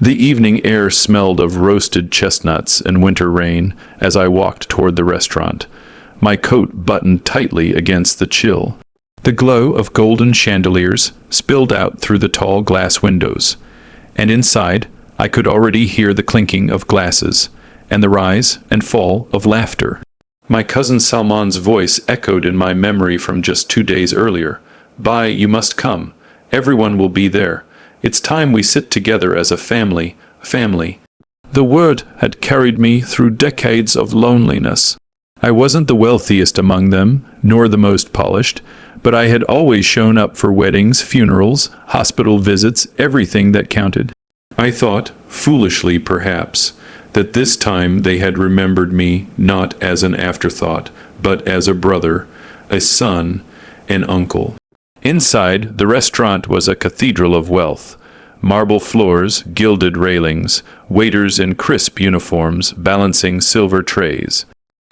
The evening air smelled of roasted chestnuts and winter rain as I walked toward the restaurant, my coat buttoned tightly against the chill. The glow of golden chandeliers spilled out through the tall glass windows, and inside I could already hear the clinking of glasses and the rise and fall of laughter. My cousin Salman's voice echoed in my memory from just 2 days earlier. "Bye, you must come. Everyone will be there. It's time we sit together as a family, family." The word had carried me through decades of loneliness. I wasn't the wealthiest among them, nor the most polished, but I had always shown up for weddings, funerals, hospital visits, everything that counted. I thought, foolishly perhaps, that this time they had remembered me not as an afterthought, but as a brother, a son, an uncle. Inside, the restaurant was a cathedral of wealth. Marble floors, gilded railings, waiters in crisp uniforms balancing silver trays.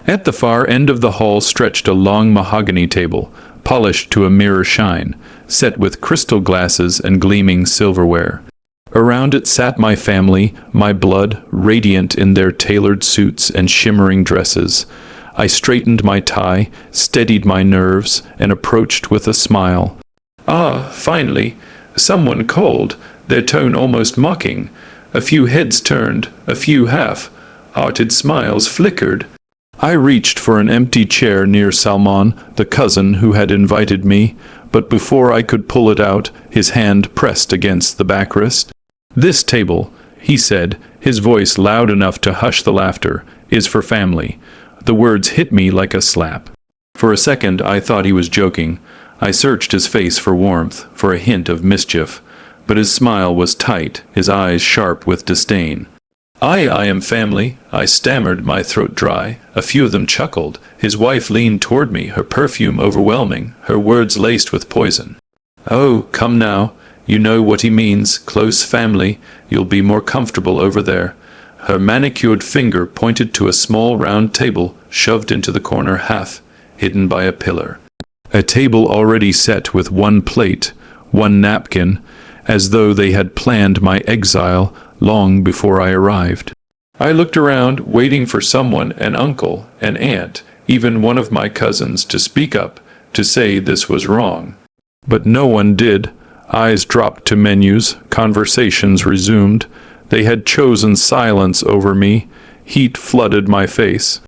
At the far end of the hall stretched a long mahogany table, polished to a mirror shine, set with crystal glasses and gleaming silverware. Around it sat my family, my blood radiant in their tailored suits and shimmering dresses. I straightened my tie, steadied my nerves, and approached with a smile. "Ah, finally, someone called," their tone almost mocking. A few heads turned, a few half-hearted smiles flickered. I reached for an empty chair near Salman, the cousin who had invited me, but before I could pull it out, his hand pressed against the backrest. "This table," he said, his voice loud enough to hush the laughter, "is for family." The words hit me like a slap. For a second I thought he was joking. I searched his face for warmth, for a hint of mischief, but his smile was tight, his eyes sharp with disdain. I am family," I stammered, my throat dry. A few of them chuckled. His wife leaned toward me, her perfume overwhelming, her words laced with poison. "Oh, come now. You know what he means. Close family. You'll be more comfortable over there." Her manicured finger pointed to a small round table shoved into the corner, half hidden by a pillar. A table already set with one plate, one napkin, as though they had planned my exile long before I arrived. I looked around, waiting for someone, an uncle, an aunt, even one of my cousins, to speak up, to say this was wrong. But no one did. Eyes dropped to menus, conversations resumed. They had chosen silence over me. Heat flooded my face.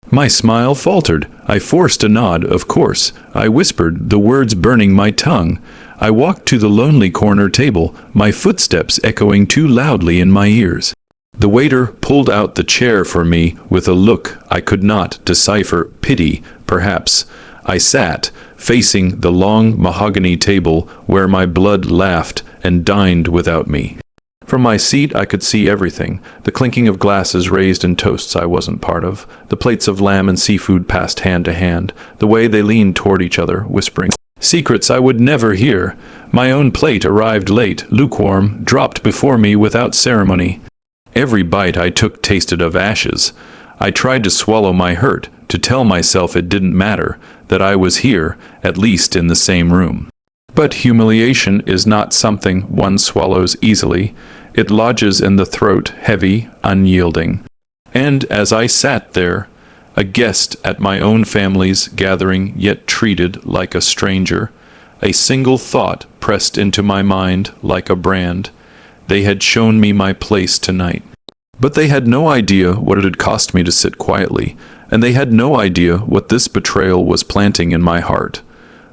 My smile faltered. I forced a nod, of course. I whispered, the words burning my tongue. I walked to the lonely corner table, my footsteps echoing too loudly in my ears. The waiter pulled out the chair for me with a look I could not decipher. Pity, perhaps. I sat, facing the long mahogany table where my blood laughed and dined without me. From my seat I could see everything, the clinking of glasses raised in toasts I wasn't part of, the plates of lamb and seafood passed hand to hand, the way they leaned toward each other, whispering secrets I would never hear. My own plate arrived late, lukewarm, dropped before me without ceremony. Every bite I took tasted of ashes. I tried to swallow my hurt, to tell myself it didn't matter, that I was here, at least in the same room. But humiliation is not something one swallows easily. It lodges in the throat, heavy, unyielding. And as I sat there, a guest at my own family's gathering, yet treated like a stranger, a single thought pressed into my mind like a brand. They had shown me my place tonight. But they had no idea what it had cost me to sit quietly, and they had no idea what this betrayal was planting in my heart.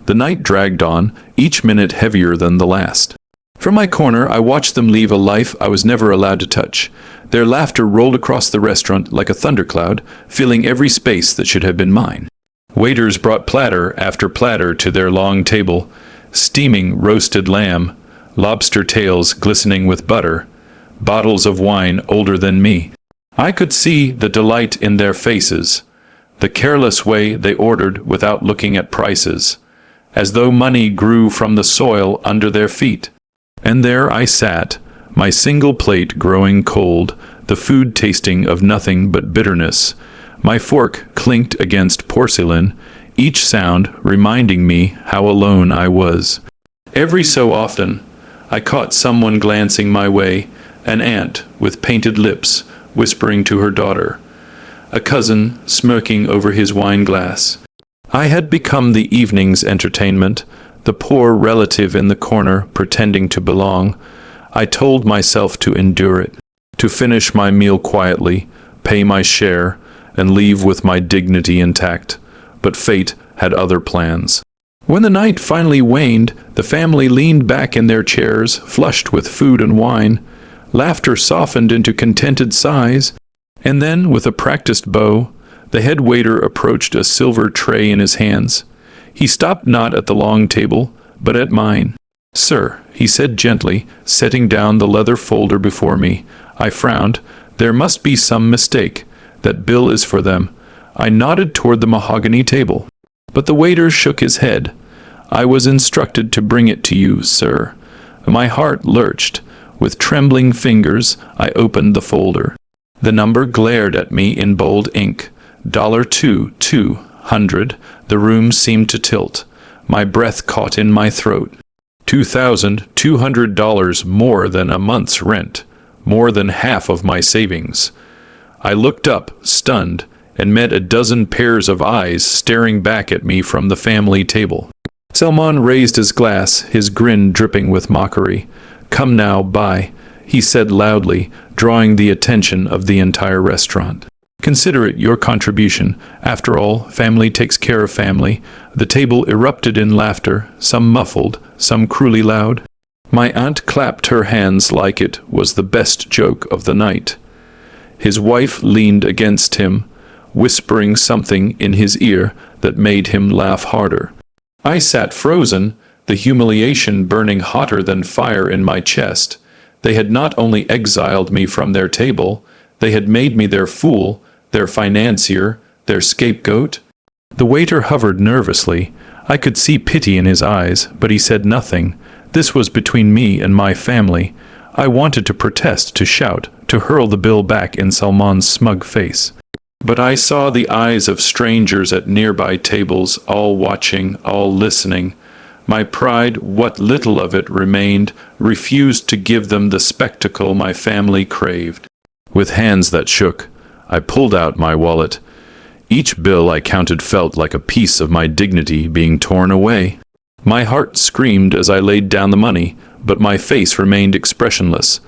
The night dragged on, each minute heavier than the last. From my corner, I watched them leave a life I was never allowed to touch. Their laughter rolled across the restaurant like a thundercloud, filling every space that should have been mine. Waiters brought platter after platter to their long table, steaming roasted lamb, lobster tails glistening with butter, bottles of wine older than me. I could see the delight in their faces, the careless way they ordered without looking at prices, as though money grew from the soil under their feet. And there I sat, my single plate growing cold, the food tasting of nothing but bitterness. My fork clinked against porcelain, each sound reminding me how alone I was. Every so often, I caught someone glancing my way, An aunt, with painted lips, whispering to her daughter. A cousin, smirking over his wine glass. I had become the evening's entertainment, the poor relative in the corner pretending to belong. I told myself to endure it, to finish my meal quietly, pay my share, and leave with my dignity intact. But fate had other plans. When the night finally waned, the family leaned back in their chairs, flushed with food and wine. Laughter softened into contented sighs, and then, with a practiced bow, the head waiter approached a silver tray in his hands. He stopped not at the long table, but at mine. "Sir," he said gently, setting down the leather folder before me. I frowned. There must be some mistake. That bill is for them. I nodded toward the mahogany table. But the waiter shook his head. "I was instructed to bring it to you, sir." My heart lurched. With trembling fingers, I opened the folder. The number glared at me in bold ink. $2,200. The room seemed to tilt. My breath caught in my throat. $2,200 more than a month's rent. More than half of my savings. I looked up, stunned, and met a dozen pairs of eyes staring back at me from the family table. Salman raised his glass, his grin dripping with mockery. "Come now, buy," he said loudly, drawing the attention of the entire restaurant. "Consider it your contribution. After all, family takes care of family." The table erupted in laughter, some muffled, some cruelly loud. My aunt clapped her hands like it was the best joke of the night. His wife leaned against him, whispering something in his ear that made him laugh harder. I sat frozen, the humiliation burning hotter than fire in my chest. They had not only exiled me from their table, they had made me their fool, their financier, their scapegoat. The waiter hovered nervously. I could see pity in his eyes, but he said nothing. This was between me and my family. I wanted to protest, to shout, to hurl the bill back in Salman's smug face. But I saw the eyes of strangers at nearby tables, all watching, all listening. My pride, what little of it remained, refused to give them the spectacle my family craved. With hands that shook, I pulled out my wallet. Each bill I counted felt like a piece of my dignity being torn away. My heart screamed as I laid down the money, but my face remained expressionless.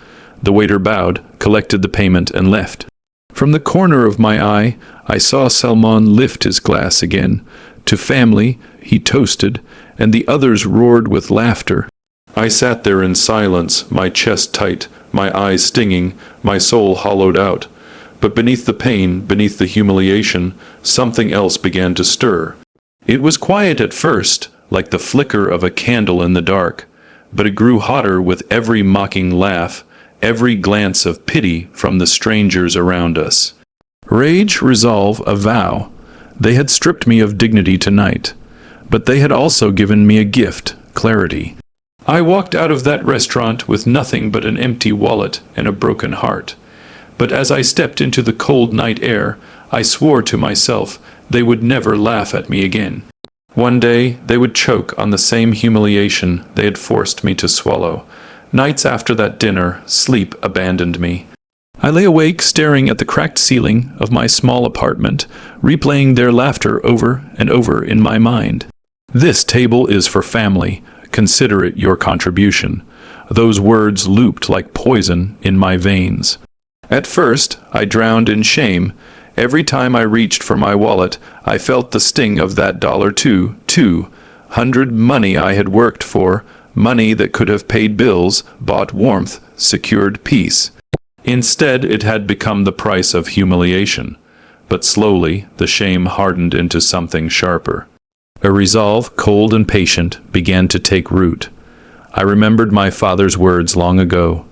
The waiter bowed, collected the payment, and left. From the corner of my eye, I saw Salman lift his glass again. To family, he toasted, and the others roared with laughter. I sat there in silence, my chest tight, my eyes stinging, my soul hollowed out. But beneath the pain, beneath the humiliation, something else began to stir. It was quiet at first, like the flicker of a candle in the dark, but it grew hotter with every mocking laugh, every glance of pity from the strangers around us. Rage, resolve, a vow. They had stripped me of dignity tonight, but they had also given me a gift, clarity. I walked out of that restaurant with nothing but an empty wallet and a broken heart. But as I stepped into the cold night air, I swore to myself they would never laugh at me again. One day they would choke on the same humiliation they had forced me to swallow. Nights after that dinner, sleep abandoned me. I lay awake staring at the cracked ceiling of my small apartment, replaying their laughter over and over in my mind. "This table is for family. Consider it your contribution." Those words looped like poison in my veins. At first, I drowned in shame. Every time I reached for my wallet, I felt the sting of that $2,200 money I had worked for, money that could have paid bills, bought warmth, secured peace. Instead, it had become the price of humiliation. But slowly, the shame hardened into something sharper. A resolve, cold and patient, began to take root. I remembered my father's words long ago.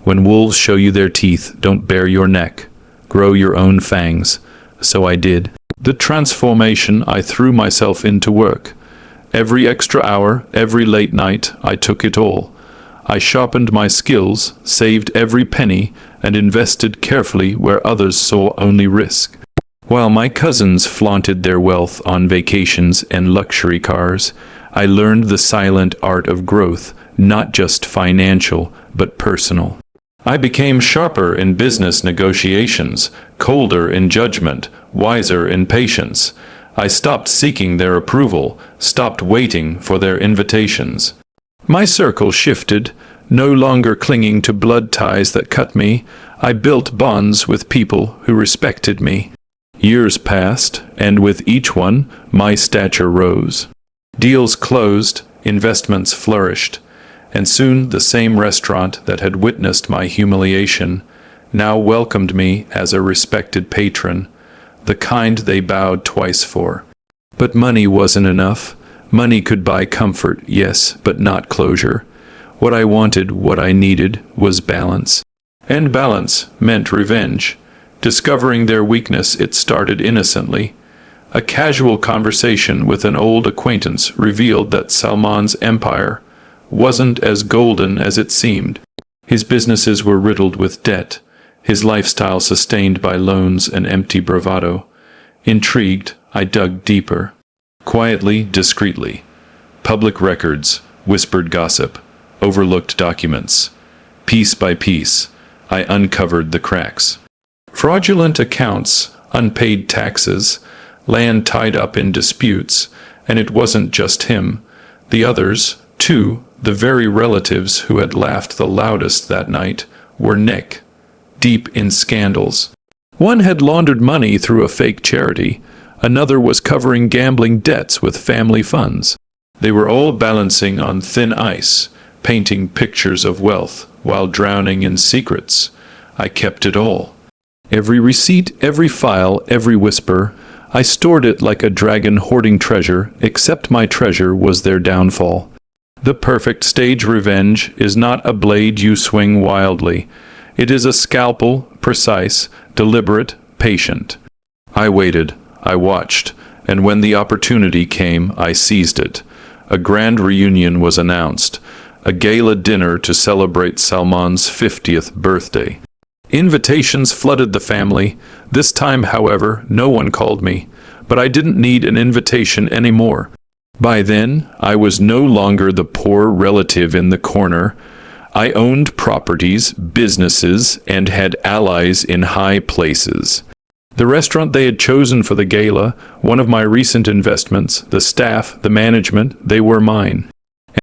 "When wolves show you their teeth, don't bare your neck. Grow your own fangs." So I did. The transformation, I threw myself into work. Every extra hour, every late night, I took it all. I sharpened my skills, saved every penny, and invested carefully where others saw only risk. While my cousins flaunted their wealth on vacations and luxury cars, I learned the silent art of growth, not just financial, but personal. I became sharper in business negotiations, colder in judgment, wiser in patience. I stopped seeking their approval, stopped waiting for their invitations. My circle shifted, no longer clinging to blood ties that cut me. I built bonds with people who respected me. Years passed, and with each one, my stature rose. Deals closed, investments flourished, and soon the same restaurant that had witnessed my humiliation now welcomed me as a respected patron, the kind they bowed twice for. But money wasn't enough. Money could buy comfort, yes, but not closure. What I wanted, what I needed, was balance. And balance meant revenge. Discovering their weakness, it started innocently. A casual conversation with an old acquaintance revealed that Salman's empire wasn't as golden as it seemed. His businesses were riddled with debt, his lifestyle sustained by loans and empty bravado. Intrigued, I dug deeper. Quietly, discreetly. Public records, whispered gossip, overlooked documents. Piece by piece, I uncovered the cracks. Fraudulent accounts, unpaid taxes, land tied up in disputes, and it wasn't just him. The others, too, the very relatives who had laughed the loudest that night, were neck deep in scandals. One had laundered money through a fake charity. Another was covering gambling debts with family funds. They were all balancing on thin ice, painting pictures of wealth while drowning in secrets. I kept it all. Every receipt, every file, every whisper. I stored it like a dragon hoarding treasure, except my treasure was their downfall. The perfect stage revenge is not a blade you swing wildly. It is a scalpel, precise, deliberate, patient. I waited, I watched, and when the opportunity came, I seized it. A grand reunion was announced, a gala dinner to celebrate Salman's 50th birthday. Invitations flooded the family. This time, however, no one called me, but I didn't need an invitation anymore. By then, I was no longer the poor relative in the corner. I owned properties, businesses, and had allies in high places. The restaurant they had chosen for the gala, one of my recent investments, the staff, the management, they were mine.